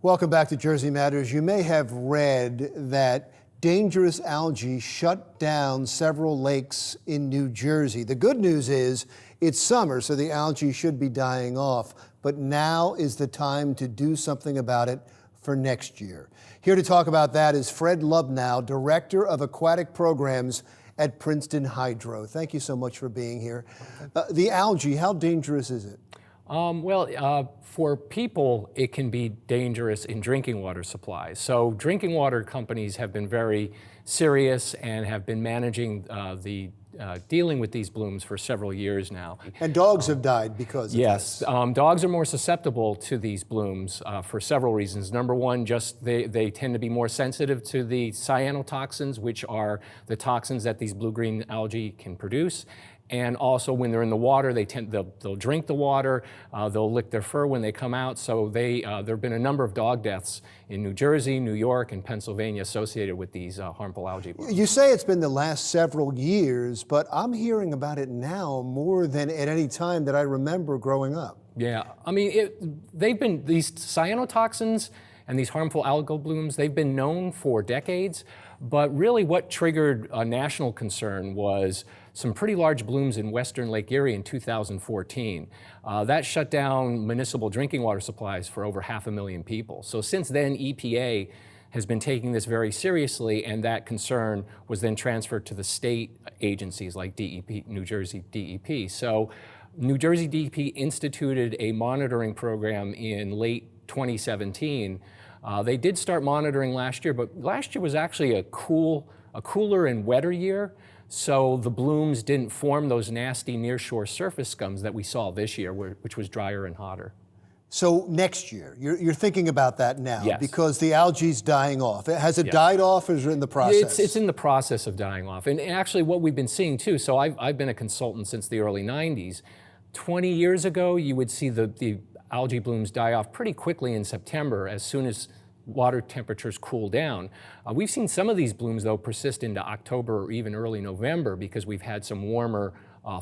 Welcome back to Jersey Matters. You may have read that dangerous algae shut down several lakes in New Jersey. The good news is it's summer, so the algae should be dying off. But now is the time to do something about it for next year. Here to talk about that is Fred Lubnow, Director of Aquatic Programs at Princeton Hydro. Thank you so much for being here. The algae, how dangerous is it? For people, it can be dangerous in drinking water supplies. So drinking water companies have been very serious and have been managing dealing with these blooms for several years now. And dogs have died because of this. Yes, dogs are more susceptible to these blooms for several reasons. Number one, just they tend to be more sensitive to the cyanotoxins, which are the toxins that these blue-green algae can produce. And also, when they're in the water, they'll drink the water, they'll lick their fur when they come out. So there have been a number of dog deaths in New Jersey, New York, and Pennsylvania associated with these harmful algae blooms. You say it's been the last several years, but I'm hearing about it now more than at any time that I remember growing up. Yeah, I mean, these cyanotoxins and these harmful algal blooms, they've been known for decades. But really what triggered a national concern was some pretty large blooms in western Lake Erie in 2014. That shut down municipal drinking water supplies for over 500,000 people. So since then, EPA has been taking this very seriously, and that concern was then transferred to the state agencies like DEP, New Jersey DEP. So New Jersey DEP instituted a monitoring program in late 2017. They did start monitoring last year, but last year was actually a cooler and wetter year, so the blooms didn't form those nasty nearshore surface scums that we saw this year, which was drier and hotter. So next year, you're thinking about that now, yes, because the algae's dying off. Has it died off, or is it in the process? It's in the process of dying off. And actually what we've been seeing too, so I've been a consultant since the early 90s. 20 years ago, you would see the algae blooms die off pretty quickly in September as soon as water temperatures cool down. We've seen some of these blooms, though, persist into October or even early November because we've had some warmer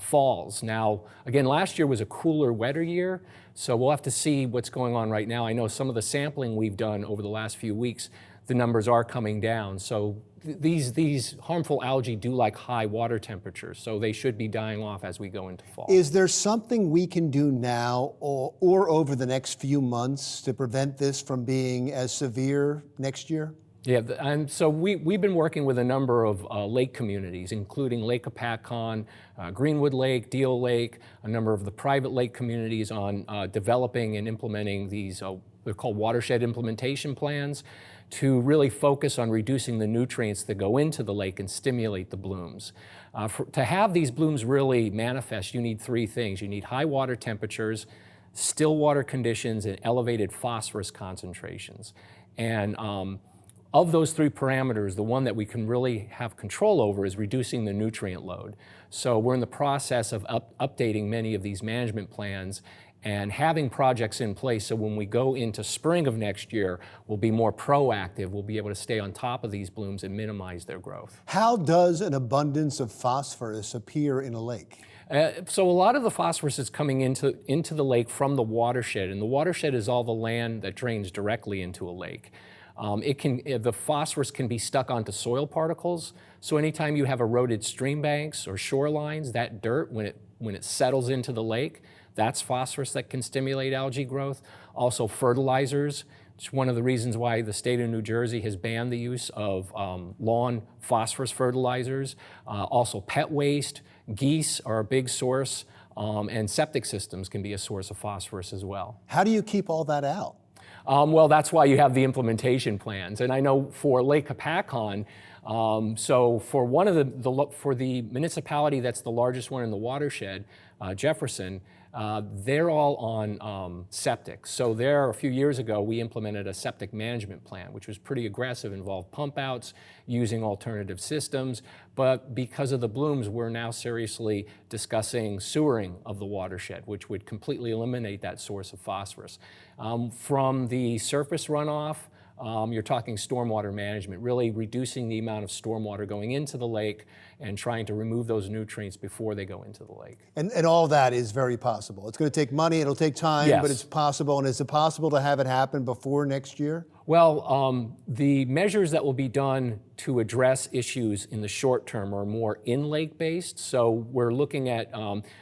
falls. Now, again, last year was a cooler, wetter year, so we'll have to see what's going on right now. I know some of the sampling we've done over the last few weeks, the numbers are coming down. So these harmful algae do like high water temperatures, so they should be dying off as we go into fall. Is there something we can do now or over the next few months to prevent this from being as severe next year? Yeah, and so we've been working with a number of lake communities, including Lake Apacon, Greenwood Lake, Deal Lake, a number of the private lake communities on developing and implementing these, they're called watershed implementation plans, to really focus on reducing the nutrients that go into the lake and stimulate the blooms. To have these blooms really manifest, you need three things. You need high water temperatures, still water conditions, and elevated phosphorus concentrations. And of those three parameters, the one that we can really have control over is reducing the nutrient load. So we're in the process of updating many of these management plans and having projects in place, so when we go into spring of next year, we'll be more proactive. We'll be able to stay on top of these blooms and minimize their growth. How does an abundance of phosphorus appear in a lake? So a lot of the phosphorus is coming into the lake from the watershed, and the watershed is all the land that drains directly into a lake. The phosphorus can be stuck onto soil particles, so anytime you have eroded stream banks or shorelines, that dirt, when it settles into the lake, that's phosphorus that can stimulate algae growth. Also fertilizers. It's one of the reasons why the state of New Jersey has banned the use of lawn phosphorus fertilizers. Also pet waste, geese are a big source, and septic systems can be a source of phosphorus as well. How do you keep all that out? Well, that's why you have the implementation plans. And I know for Lake Apacon, so for the municipality that's the largest one in the watershed, Jefferson, they're all on septic. So a few years ago, we implemented a septic management plan, which was pretty aggressive, involved pump outs, using alternative systems. But because of the blooms, we're now seriously discussing sewering of the watershed, which would completely eliminate that source of phosphorus. From the surface runoff, You're talking stormwater management, really reducing the amount of stormwater going into the lake and trying to remove those nutrients before they go into the lake. And all that is very possible. It's going to take money, it'll take time, Yes. but it's possible. And is it possible to have it happen before next year? Well, the measures that will be done to address issues in the short term are more in-lake based. So we're looking at,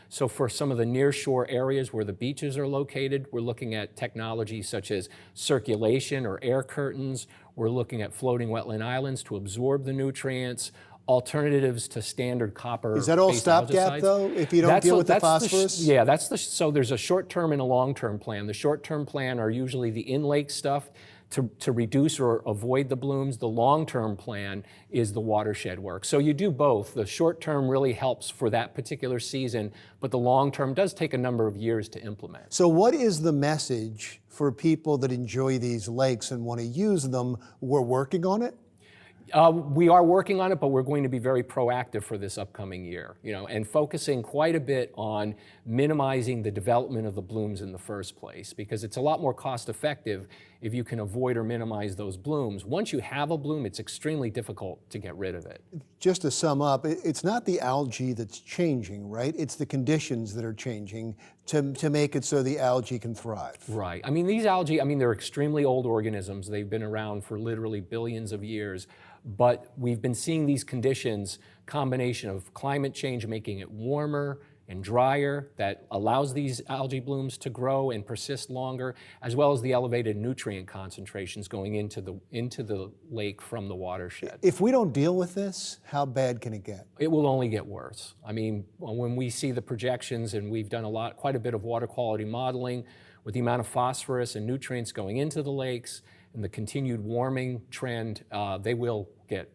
so for some of the near-shore areas where the beaches are located, we're looking at technologies such as circulation or air curtains. We're looking at floating wetland islands to absorb the nutrients, alternatives to standard copper. Is that all stopgap though, if you don't deal with the phosphorus? Yeah, so there's a short-term and a long-term plan. The short-term plan are usually the in-lake stuff to reduce or avoid the blooms. The long-term plan is the watershed work. So you do both. The short-term really helps for that particular season, but the long-term does take a number of years to implement. So what is the message for people that enjoy these lakes and want to use them? We're working on it? We are working on it, but we're going to be very proactive for this upcoming year, and focusing quite a bit on minimizing the development of the blooms in the first place, because it's a lot more cost effective if you can avoid or minimize those blooms. Once you have a bloom, it's extremely difficult to get rid of it. Just to sum up, it's not the algae that's changing, right? It's the conditions that are changing to make it so the algae can thrive. Right. I mean, these algae, they're extremely old organisms. They've been around for literally billions of years. But we've been seeing these conditions, combination of climate change making it warmer and drier, that allows these algae blooms to grow and persist longer, as well as the elevated nutrient concentrations going into the lake from the watershed. If we don't deal with this, how bad can it get? It will only get worse. When we see the projections, and we've done quite a bit of water quality modeling with the amount of phosphorus and nutrients going into the lakes and the continued warming trend, they will get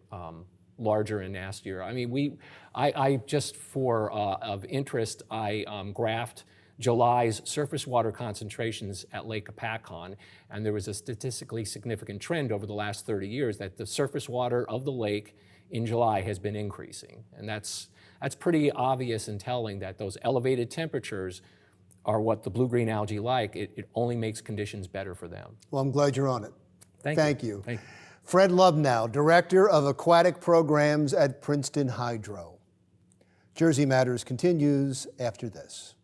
larger and nastier. I just of interest, I graphed July's surface water concentrations at Lake Apacon, and there was a statistically significant trend over the last 30 years that the surface water of the lake in July has been increasing. And that's pretty obvious and telling that those elevated temperatures are what the blue-green algae like. It only makes conditions better for them. Well, I'm glad you're on it. Thank you. Fred Lubnow, Director of Aquatic Programs at Princeton Hydro. Jersey Matters continues after this.